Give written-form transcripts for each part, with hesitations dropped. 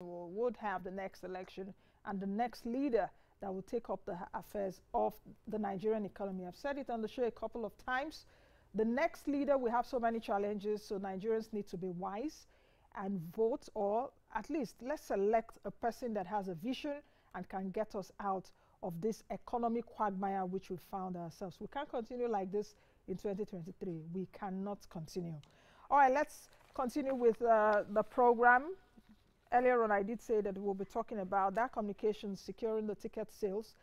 would have the next election and the next leader that will take up the affairs of the Nigerian economy. I've said it on the show a couple of times. The next leader, we have so many challenges, so Nigerians need to be wise and vote, or at least let's select a person that has a vision and can get us out of this economic quagmire which we found ourselves. We can't continue like this in 2023. We cannot continue. All right, let's continue with the program. Earlier on, I did say that we'll be talking about Daar Communications securing the ticket sales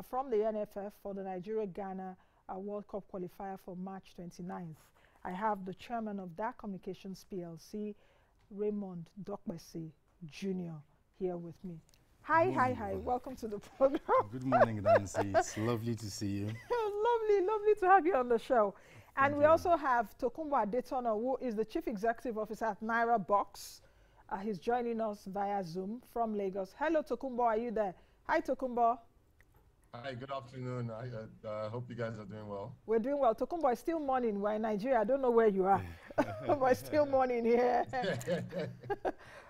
from the NFF for the Nigeria-Ghana World Cup qualifier for March 29th. I have the chairman of Daar Communications PLC, Raymond Dokpesi Jnr. here with me. Hi. Welcome to the program. Good morning, Nancy. It's lovely to see you. lovely to have you on the show. And we also have Tokunbo Adetona, who is the Chief Executive Officer at Nairabox. He's joining us via Zoom from Lagos. Hello, Tokunbo, are you there? Hi, Tokunbo. Hi, good afternoon. I hope you guys are doing well. We're doing well. Tokunbo, it's still morning. We're in Nigeria. I don't know where you are, but it's still morning here.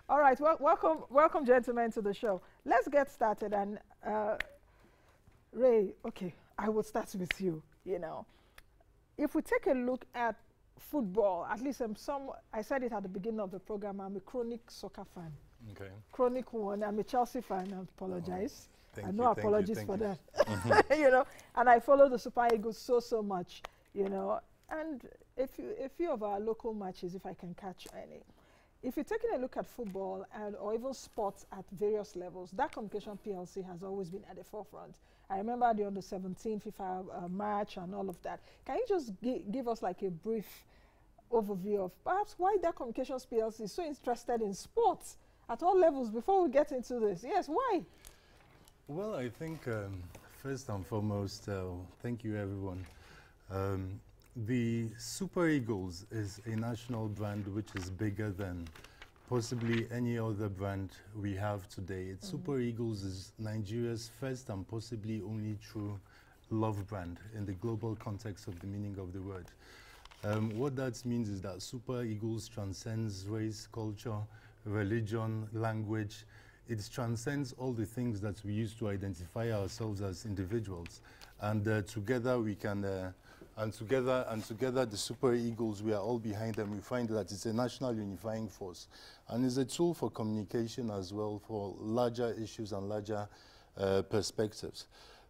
All right, welcome, gentlemen, to the show. Let's get started. And Ray, okay, I will start with you. You know, if we take a look at football, at least I said it at the beginning of the program, I'm a chronic soccer fan. Okay. Chronic one. I'm a Chelsea fan. I apologize. No apologies for that. You know, and I follow the Super Eagles so much, you know, and a few of our local matches, if I can catch any. If you're taking a look at football or even sports at various levels, Daar Communication PLC has always been at the forefront. I remember the under-17 FIFA match and all of that. Can you just give us like a brief overview of perhaps why Daar Communications PLC is so interested in sports at all levels before we get into this? Yes, why? Well, I think first and foremost, thank you everyone. The Super Eagles is a national brand which is bigger than possibly any other brand we have today. Super Eagles is Nigeria's first and possibly only true love brand in the global context of the meaning of the word. What that means is that Super Eagles transcends race, culture, religion, language. It transcends all the things that we use to identify ourselves as individuals. And together we can, and together the Super Eagles, we are all behind them. We find that it's a national unifying force. And it's a tool for communication as well, for larger issues and larger perspectives.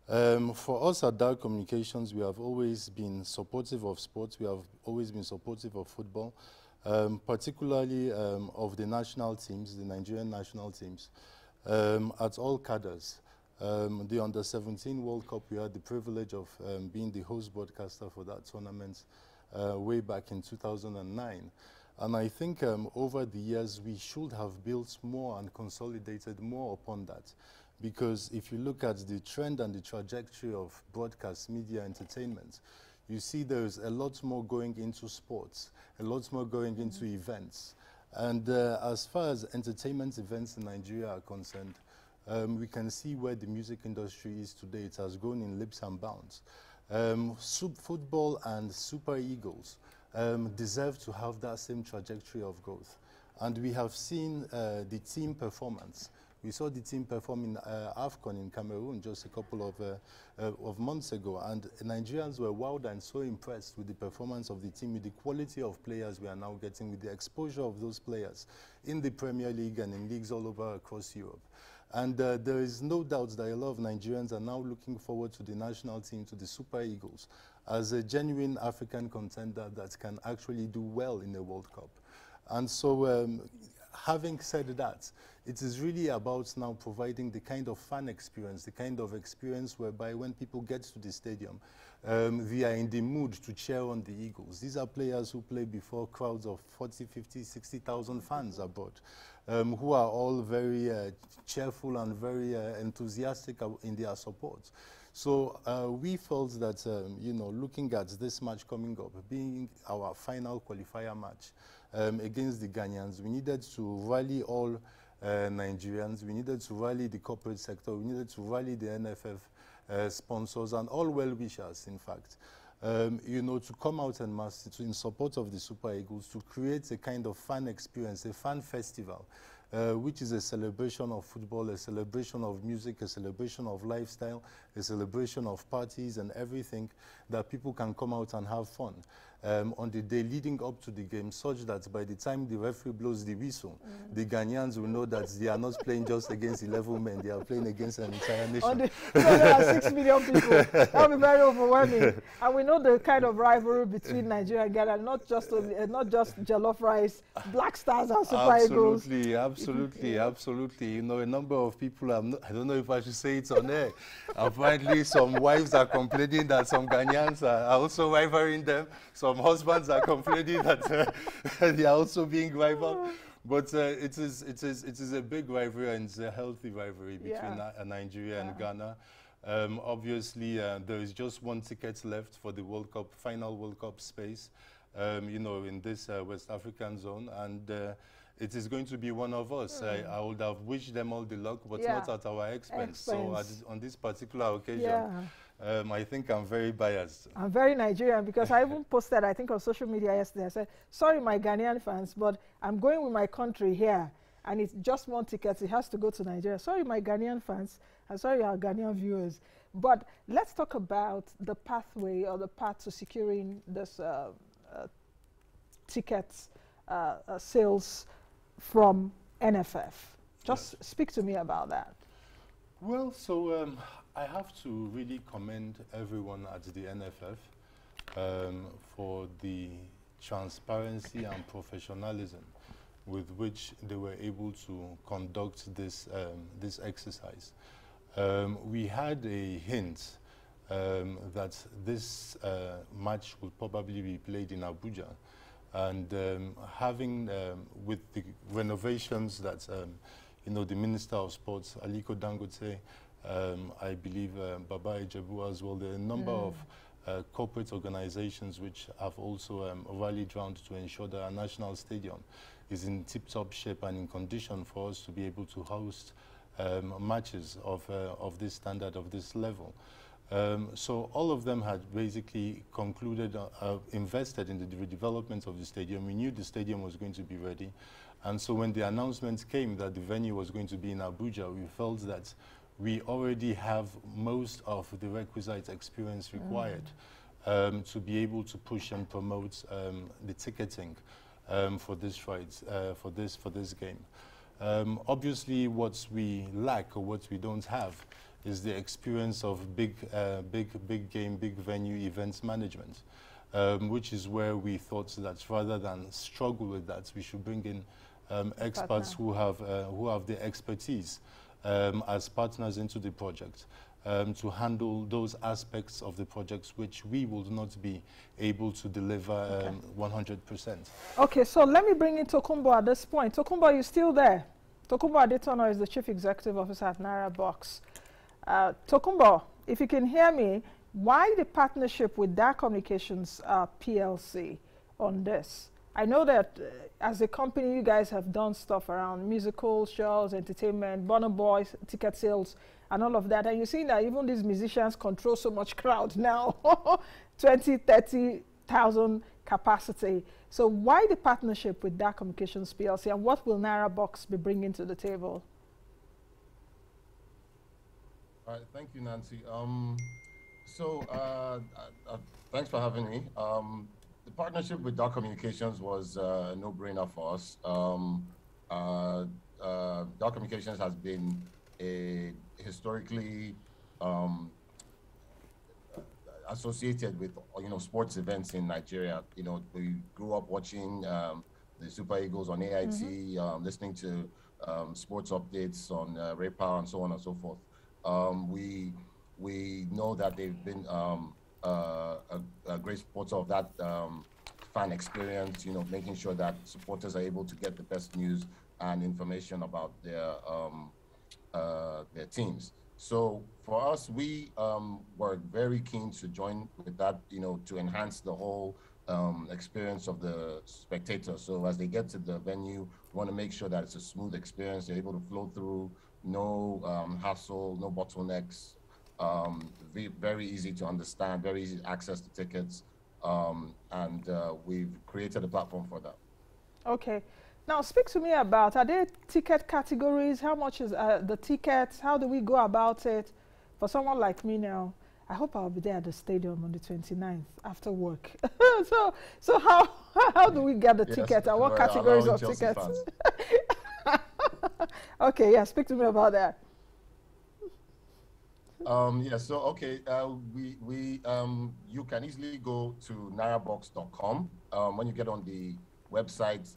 For us at Daar Communications, we have always been supportive of sports. We have always been supportive of football, particularly of the national teams, the Nigerian national teams, at all cadres. The Under-17 World Cup, we had the privilege of being the host broadcaster for that tournament way back in 2009. And I think over the years, we should have built more and consolidated more upon that. Because if you look at the trend and the trajectory of broadcast media entertainment, you see there's a lot more going into sports, a lot more going into events. And as far as entertainment events in Nigeria are concerned, we can see where the music industry is today. It has grown in leaps and bounds. Football and Super Eagles deserve to have that same trajectory of growth. And we have seen the team performance. We saw the team perform in AFCON in Cameroon just a couple of months ago, and Nigerians were wowed and so impressed with the performance of the team, with the quality of players we are now getting, with the exposure of those players in the Premier League and in leagues all over across Europe. And there is no doubt that a lot of Nigerians are now looking forward to the national team, to the Super Eagles, as a genuine African contender that can actually do well in the World Cup. And so having said that, it is really about now providing the kind of fan experience, the kind of experience whereby when people get to the stadium, they are in the mood to cheer on the Eagles. These are players who play before crowds of 40, 50, 60,000 fans abroad, who are all very cheerful and very enthusiastic in their support. So we felt that, you know, looking at this match coming up, being our final qualifier match against the Ghanaians, we needed to rally all Nigerians, we needed to rally the corporate sector, we needed to rally the NFF sponsors and all well-wishers, in fact, you know, to come out and mass in support of the Super Eagles, to create a kind of fan experience, a fan festival, which is a celebration of football, a celebration of music, a celebration of lifestyle, a celebration of parties and everything, that people can come out and have fun on the day leading up to the game, such that by the time the referee blows the whistle, the Ghanaians will know that they are not playing just against 11 men, they are playing against an entire nation. On the 206 million people. That will be very overwhelming. And we know the kind of rivalry between Nigeria and Ghana, not just jollof rice, Black Stars and Super Eagles. Absolutely. You know, a number of people, I don't know if I should say it on air. Apparently, some wives are complaining that some Ghanaians are also rivaling them. Some husbands are complaining that they are also being rivaled. But it is a big rivalry, and it's a healthy rivalry between Nigeria and Ghana. Obviously, there is just one ticket left for the World Cup, final World Cup space, you know, in this West African zone. And it is going to be one of us. I would have wished them all the luck, but not at our expense. So on this particular occasion, I think I'm very biased. I'm very Nigerian, because I even posted, I think, on social media yesterday. I said, sorry, my Ghanaian fans, but I'm going with my country here, and it's just one ticket. It has to go to Nigeria. Sorry, my Ghanaian fans, and sorry, our Ghanaian viewers. But let's talk about the pathway or the path to securing this tickets sales from NFF. Just speak to me about that. Well, so I have to really commend everyone at the NFF for the transparency and professionalism with which they were able to conduct this this exercise. We had a hint that this match would probably be played in Abuja, and having with the renovations that you know, the Minister of Sports, Aliko Dangote, I believe Baba Ijebu as well, there are a number of corporate organizations which have also rallied round to ensure that our national stadium is in tip-top shape and in condition for us to be able to host matches of this standard, of this level. So all of them had basically concluded, invested in the redevelopment of the stadium. We knew the stadium was going to be ready. And so when the announcement came that the venue was going to be in Abuja, we felt that we already have most of the requisite experience required to be able to push and promote the ticketing for this rides, for this game. Obviously, what we lack or what we don't have is the experience of big game, big venue events management, which is where we thought that rather than struggle with that, we should bring in experts who have the expertise as partners into the project to handle those aspects of the projects which we will not be able to deliver 100%. Okay, so let me bring in Tokunbo at this point. Tokunbo, are you still there? Tokunbo Adetona is the Chief Executive Officer at Nairabox. Tokunbo, if you can hear me, why the partnership with Daar Communications PLC on this? I know that as a company, you guys have done stuff around musical shows, entertainment, Burna Boy, ticket sales, and all of that. And you're seeing that even these musicians control so much crowd now, 20, 30,000 capacity. So why the partnership with Daar Communications PLC, and what will Nairabox be bringing to the table? All right, thank you, Nancy. Thanks for having me. The partnership with Daar Communications was a no-brainer for us. Daar Communications has been a historically associated with sports events in Nigeria. You know, we grew up watching the Super Eagles on AIT, listening to sports updates on Raypower and so on and so forth. We know that they've been a great supporter of that fan experience, making sure that supporters are able to get the best news and information about their teams. So for us, we were very keen to join with that, to enhance the whole experience of the spectator. So as they get to the venue, we want to make sure that it's a smooth experience. They're able to flow through, no hassle, no bottlenecks. Very easy to understand, very easy to access the tickets, and we've created a platform for that. Okay, Now, speak to me about, are there ticket categories? How much is the tickets? How do we go about it? For someone like me now, I hope I'll be there at the stadium on the 29th after work. so how do we get the ticket and what categories of tickets? Okay, yeah, speak to me about that. Yeah, so okay, you can easily go to Nairabox.com. When you get on the website,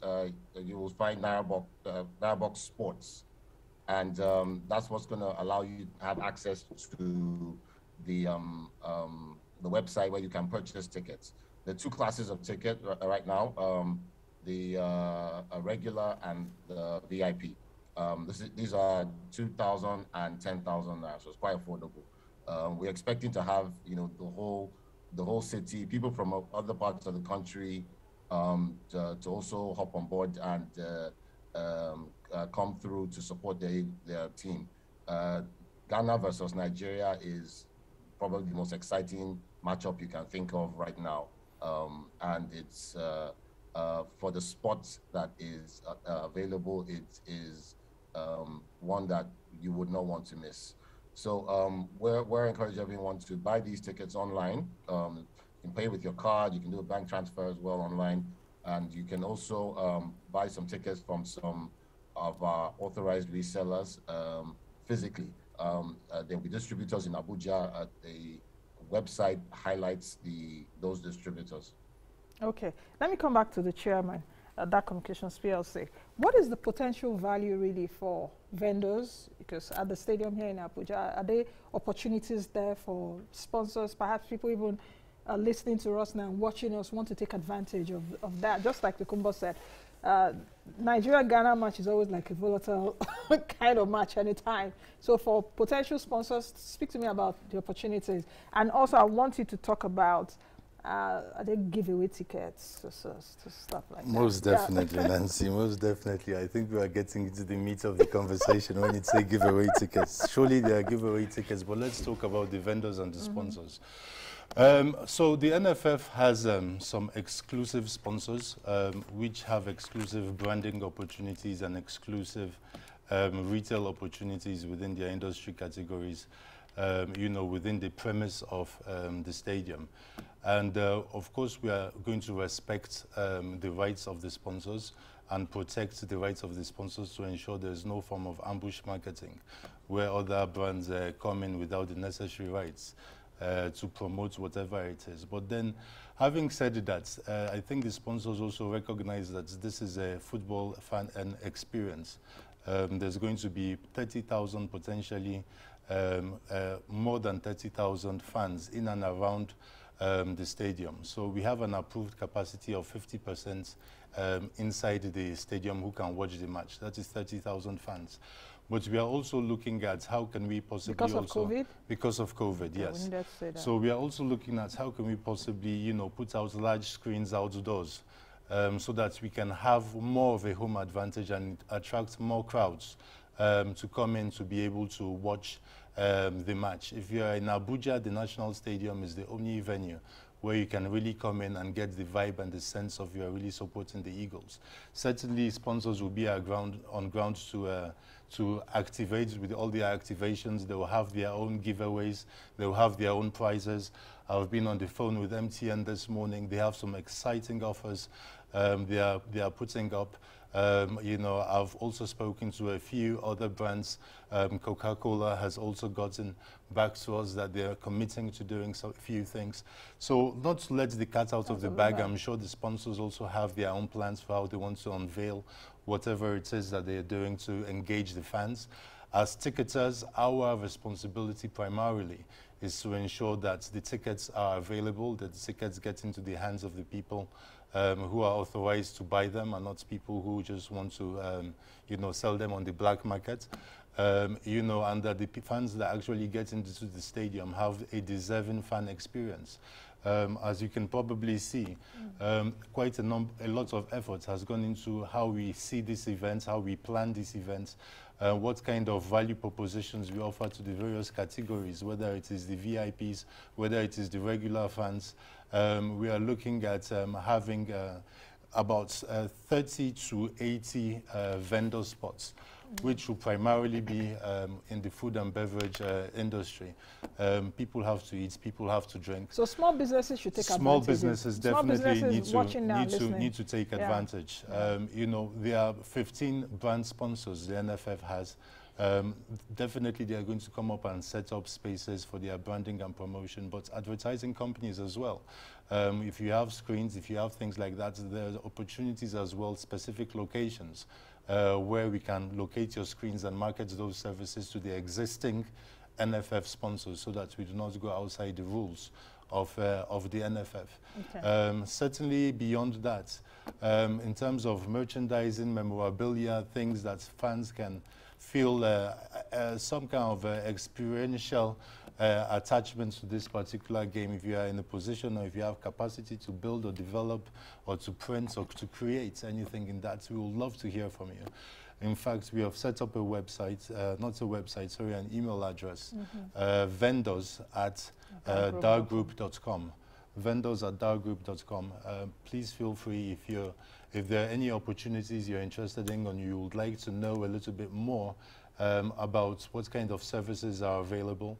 you will find Nairabox Sports, and that's what's going to allow you to have access to the website where you can purchase tickets. There are two classes of ticket right now: the regular and the VIP. These are 2,000 and 10,000 naira, so it's quite affordable. We're expecting to have, you know, the whole city, people from other parts of the country, to also hop on board and come through to support their team. Ghana versus Nigeria is probably the most exciting matchup you can think of right now, and it's for the spot that is available. It is one that you would not want to miss. So we're encouraging everyone to buy these tickets online. You can pay with your card. You can do a bank transfer as well online, and you can also buy some tickets from some of our authorized resellers physically. There'll be distributors in Abuja. The website highlights those distributors. Okay, let me come back to the chairman. Daar Communications PLC. What is the potential value really for vendors? Because at the stadium here in Abuja, are there opportunities there for sponsors? Perhaps people even listening to us now and watching us want to take advantage of that. Just like Dokpesi said, Nigeria-Ghana match is always like a volatile kind of match anytime. So for potential sponsors, speak to me about the opportunities. And also I want you to talk about are they giveaway tickets, stuff like that? Most definitely, yeah. Nancy, most definitely. I think we are getting into the meat of the conversation when you say giveaway tickets. Surely there are giveaway tickets, but let's talk about the vendors and the sponsors. So the NFF has some exclusive sponsors which have exclusive branding opportunities and exclusive retail opportunities within their industry categories, you know, within the premise of the stadium. And of course, we are going to respect the rights of the sponsors and protect the rights of the sponsors to ensure there's no form of ambush marketing where other brands come in without the necessary rights to promote whatever it is. But then, having said that, I think the sponsors also recognize that this is a football fan and experience. There's going to be 30,000 potentially, more than 30,000 fans in and around the stadium. So we have an approved capacity of 50% inside the stadium who can watch the match. That is 30,000 fans. But we are also looking at how can we possibly because of COVID? Because of COVID, yes. We needed to say that. So we are also looking at how can we possibly, you know, put out large screens outdoors so that we can have more of a home advantage and attract more crowds to come in to be able to watch the match. If you are in Abuja, the National Stadium is the only venue where you can really come in and get the vibe and the sense of you are really supporting the Eagles. Certainly, sponsors will be on ground to activate with all their activations. They will have their own giveaways. They will have their own prizes. I've been on the phone with MTN this morning. They have some exciting offers they are putting up. You know, I've also spoken to a few other brands. Coca-Cola has also gotten back to us that they're committing to doing a few things. So not to let the cat out of the bag, I'm sure the sponsors also have their own plans for how they want to unveil whatever it is that they're doing to engage the fans. As ticketers, our responsibility primarily is to ensure that the tickets are available, that the tickets get into the hands of the people who are authorized to buy them and not people who just want to, you know, sell them on the black market. You know, and that the fans that actually get into the stadium have a deserving fan experience. As you can probably see, quite a lot of effort has gone into how we see these events, how we plan these events, what kind of value propositions we offer to the various categories, whether it is the VIPs, whether it is the regular fans. We are looking at having about 30 to 80 vendor spots, which will primarily be in the food and beverage industry. People have to eat, people have to drink. So small businesses should take advantage. Small businesses definitely need to take advantage. You know, there are 15 brand sponsors the NFF has. Definitely they are going to come up and set up spaces for their branding and promotion, but advertising companies as well. If you have screens, if you have things like that, there are opportunities as well, specific locations where we can locate your screens and market those services to the existing NFF sponsors so that we do not go outside the rules of the NFF. Okay. Certainly beyond that, in terms of merchandising, memorabilia, things that fans can feel some kind of experiential attachment to this particular game. If you are in a position or if you have capacity to build or develop or to print or to create anything in that, we would love to hear from you. In fact, we have set up a website, not a website, sorry, an email address, vendors@daargroup.com. vendors@daargroup.com. Please feel free if there are any opportunities you're interested in and you would like to know a little bit more about what kind of services are available,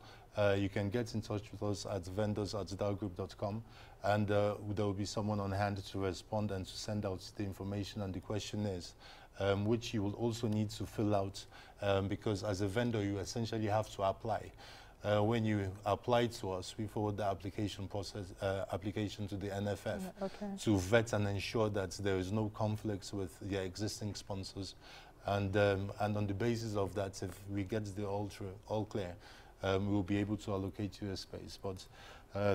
you can get in touch with us at vendors@daargroup.com, and there will be someone on hand to respond and to send out the information and the questionnaires, which you will also need to fill out because as a vendor you essentially have to apply. When you apply to us, we forward the application process, application to the NFF to vet and ensure that there is no conflicts with the existing sponsors. And on the basis of that, if we get the all clear, we'll be able to allocate you a space. But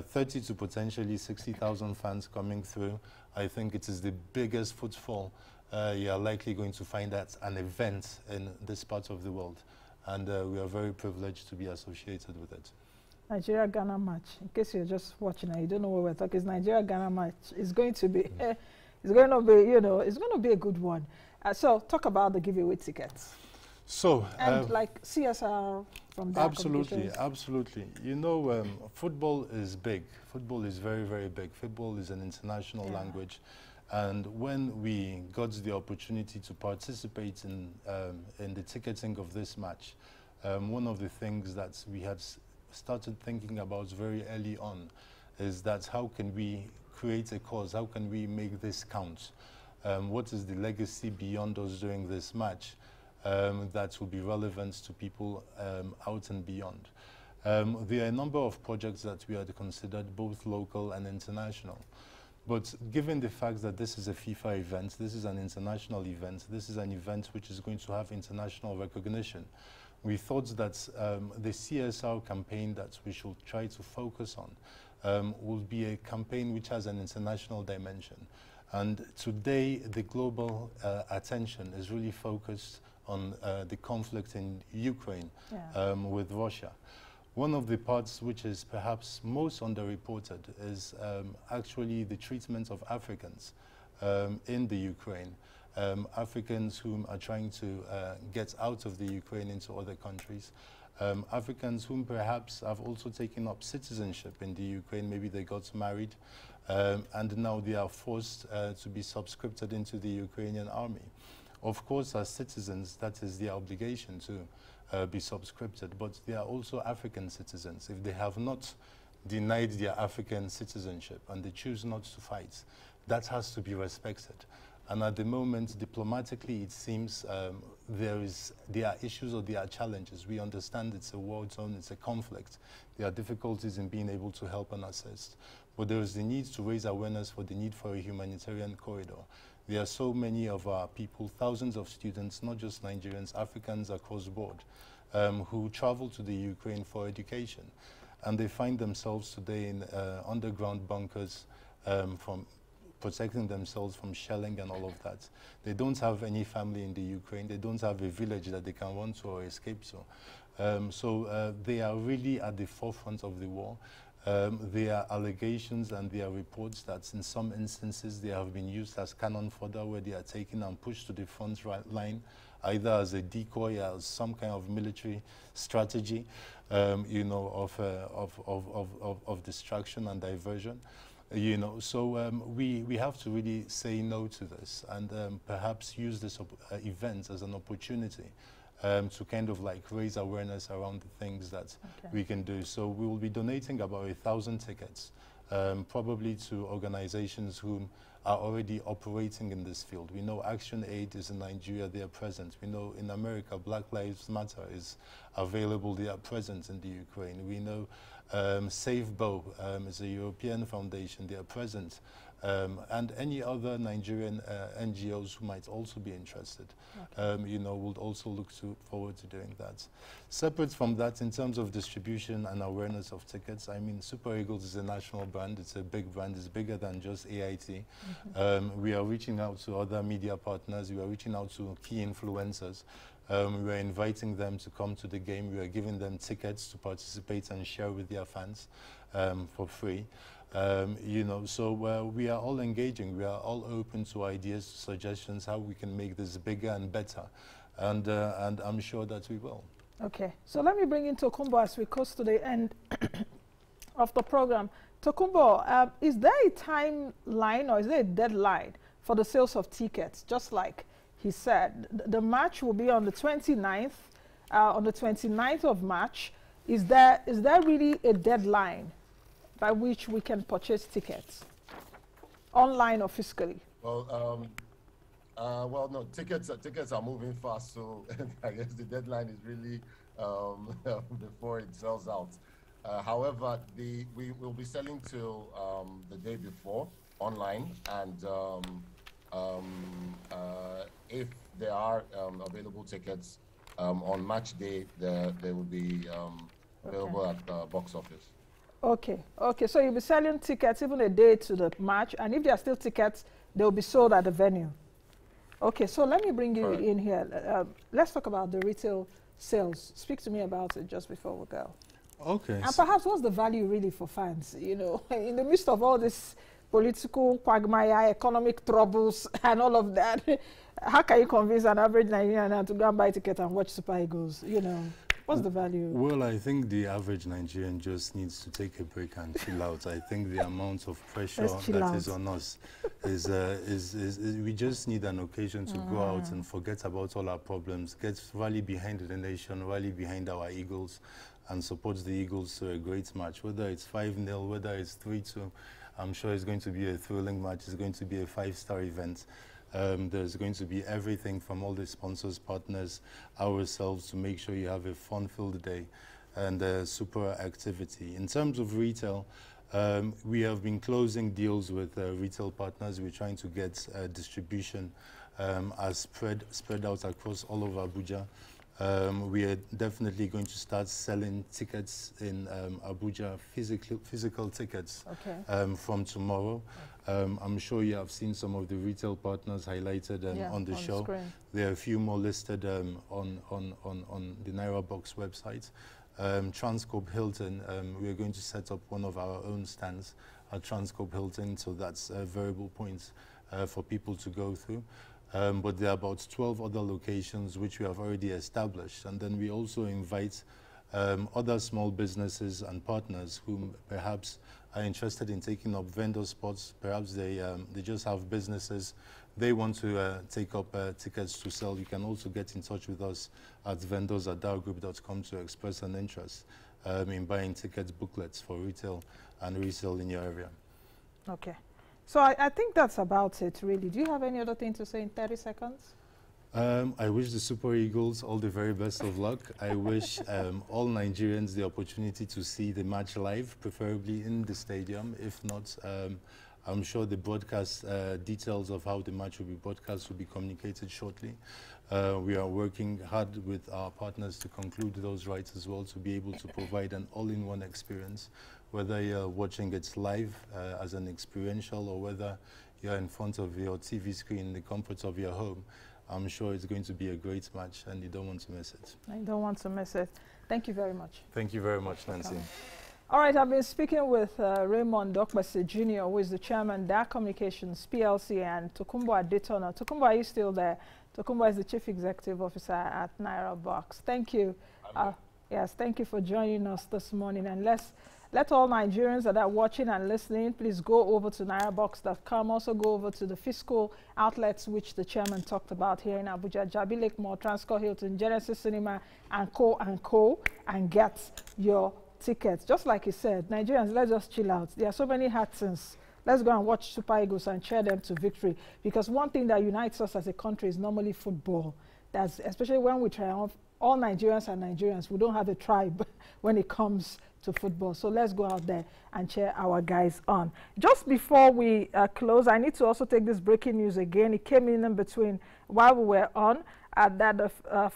30 to potentially 60,000 fans coming through, I think it is the biggest footfall you are likely going to find at an event in this part of the world. And we are very privileged to be associated with it. Nigeria-Ghana match. In case you're just watching and you don't know what we're talking, it's Nigeria-Ghana match. It's going to be, it's going to be, you know, it's going to be a good one. So talk about the giveaway tickets. So and like CSR from that. Absolutely, absolutely. You know, football is big. Football is very, very big. Football is an international language. And when we got the opportunity to participate in the ticketing of this match, one of the things that we had started thinking about very early on is that how can we create a cause? How can we make this count? What is the legacy beyond us during this match that will be relevant to people out and beyond? There are a number of projects that we had considered, both local and international. But given the fact that this is a FIFA event, this is an international event, this is an event which is going to have international recognition, we thought that the CSR campaign that we should try to focus on will be a campaign which has an international dimension. And today, the global attention is really focused on the conflict in Ukraine with Russia. One of the parts which is perhaps most underreported is actually the treatment of Africans in the Ukraine. Africans whom are trying to get out of the Ukraine into other countries. Africans whom perhaps have also taken up citizenship in the Ukraine. Maybe they got married and now they are forced to be subscribed into the Ukrainian army. Of course, as citizens, that is their obligation to be subscribed, but they are also African citizens. If they have not denied their African citizenship and they choose not to fight, that has to be respected. And at the moment, diplomatically, it seems there are issues or there are challenges. We understand it's a war zone, it's a conflict. There are difficulties in being able to help and assist. But there is the need to raise awareness for the need for a humanitarian corridor. There are so many of our people, thousands of students, not just Nigerians, Africans across the board, who travel to the Ukraine for education. And they find themselves today in underground bunkers from protecting themselves from shelling and all of that. They don't have any family in the Ukraine. They don't have a village that they can run to or escape to. So they are really at the forefront of the war. There are allegations and there are reports that in some instances they have been used as cannon fodder, where they are taken and pushed to the front line, either as a decoy, as some kind of military strategy, you know, of distraction and diversion. You know, so we have to really say no to this and perhaps use this event as an opportunity to kind of like raise awareness around the things that we can do. So we will be donating about 1,000 tickets, probably to organizations who are already operating in this field. We know Action Aid is in Nigeria, they are present. We know in America, Black Lives Matter is available, they are present in the Ukraine. We know Save Bow is a European foundation, they are present. And any other Nigerian NGOs who might also be interested, you know, would also look forward to doing that. Separate from that, in terms of distribution and awareness of tickets, I mean, Super Eagles is a national brand. It's a big brand. It's bigger than just AIT. We are reaching out to other media partners. We are reaching out to key influencers. We are inviting them to come to the game. We are giving them tickets to participate and share with their fans for free. You know, so we are all engaging. We are all open to ideas, suggestions, how we can make this bigger and better. And I'm sure that we will. Okay, so let me bring in Tokunbo as we close to the end of the program. Tokunbo, is there a timeline or is there a deadline for the sales of tickets? Just like he said, the match will be on the 29th. On the 29th of March, is there really a deadline by which we can purchase tickets, online or physically? Well, well, no, tickets are moving fast, so I guess the deadline is really before it sells out. However, we will be selling till the day before online, and if there are available tickets on match day, they will be available at the box office. Okay, okay. So you'll be selling tickets even a day to the match, and if there are still tickets, they'll be sold at the venue. Okay, so let me bring you in here. Let's talk about the retail sales. Speak to me about it just before we go. Okay. And perhaps what's the value really for fans? You know, in the midst of all this political quagmire, economic troubles, and all of that, how can you convince an average Nigerian to go and buy a ticket and watch Super Eagles? You know, what's the value? Well, I think the average Nigerian just needs to take a break and chill out. I think the amount of pressure that is on us is we just need an occasion to go out and forget about all our problems, rally behind the nation, rally behind our Eagles, and support the Eagles to a great match. Whether it's 5-0, whether it's 3-2, I'm sure it's going to be a thrilling match. It's going to be a 5-star event. There's going to be everything from all the sponsors, partners, ourselves, to make sure you have a fun-filled day and super activity. In terms of retail, we have been closing deals with retail partners. We're trying to get distribution spread out across all of Abuja. We are definitely going to start selling tickets in Abuja, physical tickets from tomorrow. I'm sure you have seen some of the retail partners highlighted on the show. There are a few more listed on the Nairabox website. Transcorp Hilton, we are going to set up one of our own stands at Transcorp Hilton, so that's variable points for people to go through. But there are about 12 other locations which we have already established. And then we also invite other small businesses and partners who perhaps are interested in taking up vendor spots. Perhaps they just have businesses. They want to take up tickets to sell. You can also get in touch with us at vendors@daargroup.com to express an interest in buying tickets, booklets for retail and resale in your area. Okay. So I think that's about it, really. Do you have any other thing to say in 30 seconds? I wish the Super Eagles all the very best of luck. I wish all Nigerians the opportunity to see the match live, preferably in the stadium. If not, I'm sure the broadcast details of how the match will be broadcast will be communicated shortly. We are working hard with our partners to conclude those rights as well, to be able to provide an all-in-one experience, whether you're watching it live as an experiential or whether you're in front of your TV screen in the comfort of your home. I'm sure it's going to be a great match and you don't want to miss it. I don't want to miss it. Thank you very much. Thank you very much, Nancy. All right, I've been speaking with Raymond Dokpesi Jnr., who is the chairman, Daar Communications PLC, and Tokunbo Adetona. Tokunbo, are you still there? Tokunbo is the chief executive officer at Nairabox. Thank you. Yes, thank you for joining us this morning. And let's Let all Nigerians that are watching and listening, please go over to nairabox.com. Also go over to the fiscal outlets which the chairman talked about here in Abuja, Jabi Lake Mall, Transcorp Hilton, Genesis Cinema, and Co, and get your tickets. Just like he said, Nigerians, let's just chill out. There are so many hard things. Let's go and watch Super Eagles and cheer them to victory. Because one thing that unites us as a country is normally football. That's especially when we triumph. All Nigerians are Nigerians. We don't have a tribe when it comes to football. So let's go out there and cheer our guys on. Just before we close, I need to also take this breaking news again. It came in between while we were on that the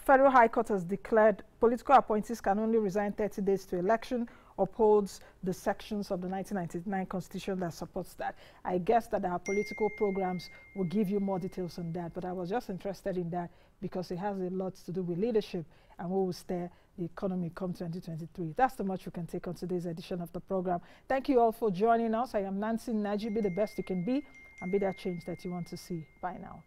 Federal High Court has declared political appointees can only resign 30 days to election, upholds the sections of the 1999 Constitution that supports that. I guess that our political programs will give you more details on that, but I was just interested in that because it has a lot to do with leadership and what will steer the economy come 2023. That's the much we can take on today's edition of the program. Thank you all for joining us. I am Nancy Naji. Be the best you can be and be that change that you want to see. Bye now.